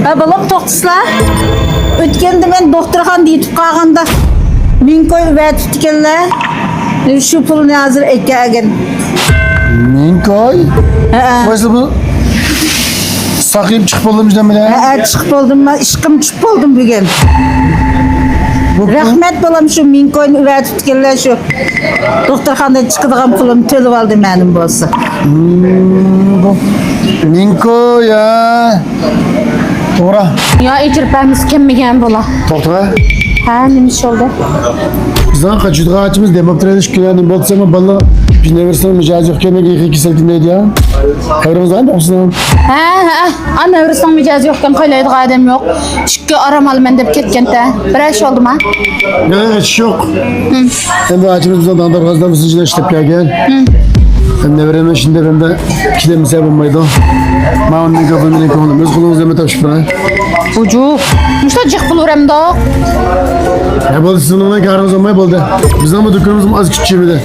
Balam to'xtasizlar. O'tganda men doktorxonada yetib qolganda Minkoy va tutganlar. Shu pulni hozir aytgan. Minkoy? Qaysi bu? Saqib chiqib bo'ldim demela. Chiqib bo'ldim, men ishqim chiqib bo'ldim bugun. Rahmat balam shu Minkoyni va tutganlar shu doktorxonadan chiqadigan pulim to'lib oldi mening bo'lsa. Minkoy ya. To'g'ri. Ya ijirpamiz kelmagan bo'la. To'g'ri. Ha, nima ish oldi? Bizdan qachudg'achimiz demoqtirish kiyani bo'lsa-mi, balla Universitet mijoz yo'q ekan, ikki silkinmaydi ya. Xayrimizdan bo'lsin. Ha, ana o'risning mijozi yo'qkan qo'ylaydigan odam yo'q. Ishga aramalman deb ketganda. Bir ish oldimi? Yo'q, hech yo'q. Endi achimiz bizdan dandarg'azdan bizga ishlab kelgan. Endi beraman shunda bunda kilemsa bo'lmaydi. Men unga ko'pini ko'nglim o'z qo'lingizda nima topshiraman? Ujuk. Mushta jiq bo'laveramda. Ya bo'ldi, sizning bilan karimiz olmay bo'ldi. Bizning bu do'konimiz oz kichik edi.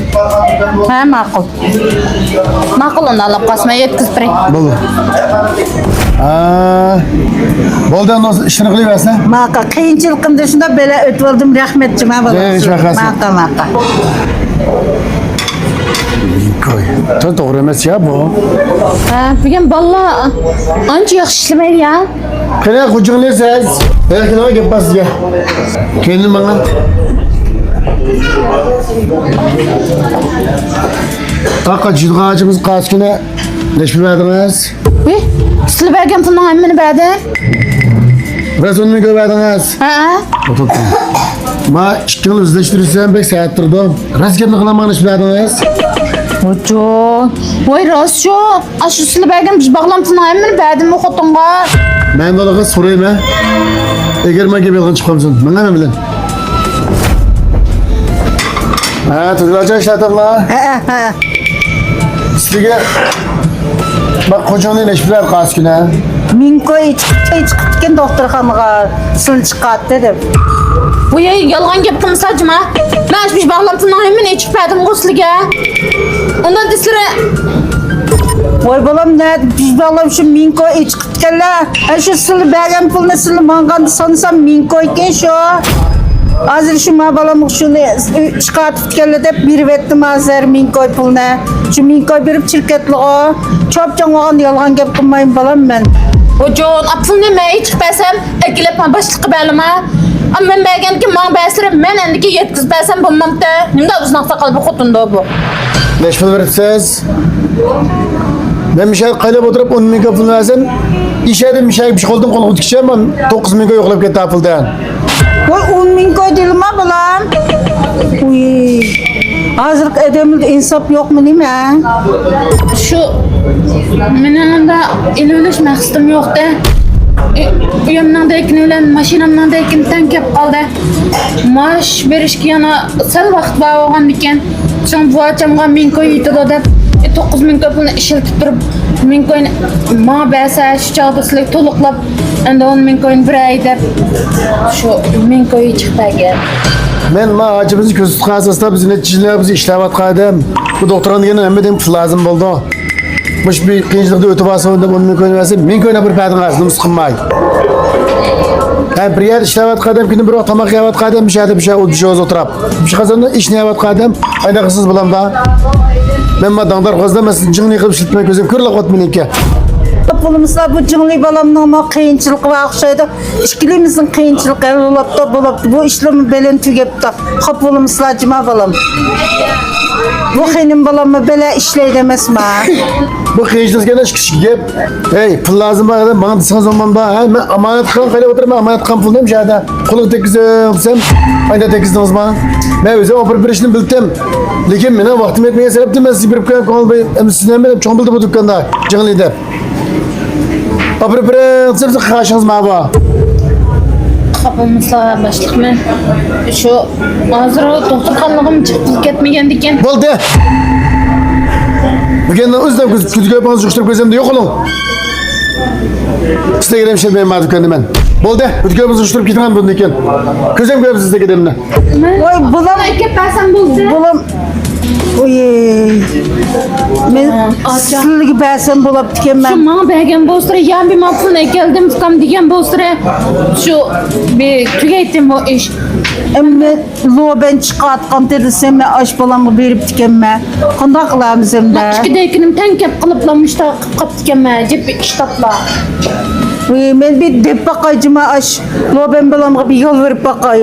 Ha, ma'qul. Ma'qul unda olib qasma yetkazib bering. Bo'ldi. Bo'ldi, unda ishni qilaversan. Maqa qiyinchiligimda shunda bela o'tib oldim, rahmatchi men balam. Hech vaqasi. Maqa. Minkoy. To'g'ri emas ya bu. Ha, bugun balla ancha yaxshi ishlamaydi ya. Qani hujumlaysiz? Belki nima gap bor sizga? Keyin menga Taqa jidg'achimiz qasgina nechmi verdingiz? Uy, sizlar bergan pulning hammani berdi. Rasmini ko'rdingiz? Ha. Ma 2 yil izlashtirsam bek saat turdim. Rasmni qilaman nechmi verdingiz? Ujuk. Voy rostchu. Ashu sizlar bergan biz bog'lam pulning hammani berdimi xotinga? Men bolaga so'rayman. Agar menga belg'in chiqamsan, menga nima bilan? Ha, tuzlacha ishlatinglar. Ha. Sizga bak qo'shonning nechbilar qasgina. Minkoy chiqib doktorxonaga sil chiqadi deb. Bu yolg'on gap qilmasajma. Men biz bog'lam pulning hammani ichib berdim sizlarga. Undan sizlar Voy balam ne biz balam şu Minkoy chiqibdilar. Shu sil bergan pulni sil manganda sansam Minkoy ekan shu. Hozir shu ma balam shuni chiqartibdilar deb berib etdim hozir Minkoy pulni. Shu Minkoy berib shirkatliga chopchang olgan yolg'on gap qilmayman balam men. Ojon, apılni men ichib bersam, akilab boshliqqa berma. Amma men berganki men bersam, men endiki yetkazib bersam bo'lmamda. Nimda uznaqa qilib xotunda bu. Neç pul veripsiz? Ben bir şey qaylab o'tirib 10 ming pul versem, işedim bir şey qo'ldim qo'l o'tkizsam, men 9 ming yo'qlab ketdi puldan. Voy 10 Minkoy dilma balam. Uy. Hozir adamda insof yo'qmi nima? Shu menimda ilo'lish maqsadim yo'qda. Uyimdan bilan mashinamdan tank kelib qoldi. Maosh berishga yana sal vaqt bor bo'lgan ekan. So'ng bu achamga Minkoy yetadi deb 9 ming pulni ishlatib turib, Minkoyni ma bersa shu chog'da sizlar to'liqlab endi 10 ming biray deb shu Minkoy chiqmagan. Men ma acimizni ko'z tutqasida biz netchilarimiz ishlayotgandim. Bu doktordan degan nima deb pul lazım bo'ldi. Mush bir qiyinchilikda o'tib olsa unda 10 ming versa, Minkoyni bir padingiz nima qilmay. Ben bir yer ishlayotgandim, kuni bir vaqt tomoq yeyotgandim, bir şey o'tirib. Bir şey qazonda ish qilyotgandim, aynaqasiz bo'lamda. Men ma dangdar qozlamasın, jingni qilib ishlatmay ko'zim ko'rla qotmeniki. Pulumuzda bu jingli balamning ma qiyinchiligi va o'xshaydi. Ishkilimizning qiyinchiligi bo'libdi. Bu ishlarni bilan tugabdi. Xo'p pulumuzlar jima balam. Bu qiyin balamni bela ishlaydi emasmi? Bu qiyinchilikga kichik gap. Hey, pul lazım bor edi, menga desangiz olmanda, men amonat qilib qaylab o'tiraman, amonat qilgan pulni ham joyda. Qo'lga tekizsam, ayda tekizdingizmi? Men o'zim olib berishni bildim. Lekin meni vaqtim yetmagan sababdan men sizga berib qo'ygan qolmay, sizni ham bilib cho'ng bildi bu do'konda, jingli deb. Siz qarashingiz ma'ba. Qapımızla başlıqmen. Şu hozir doktorxonagim chiqib ketmagan ekan. Bo'ldi. Bugundan o'zim kuzga bazı yo'qtirib ko'zimda yo'q oling. Sizlarga ham shermayman do'konni men. Bo'ldi. Kuzga bazı yo'qtirib ketaman bundan keyin. Ko'zim ko'rib sizlarga demni. Voy bulam Aka pasam bo'lsa. bulam Oy. Men Acha. sizlarga bersam bo'lib Şu ekanman. bana bergen bostra yan bir mapuluna geldim tukam diyen bostra şu bir tükettim o iş. Endi loben chiqayotgan dedi sen men osh bolamga berib ekanman. Qanday qilamiz endi? İçkidekinim tenkep kılıplamış da kaptıken cep iştapla. Men bir deb baqaycıma osh loben bolamga bir yo'l berib baqay.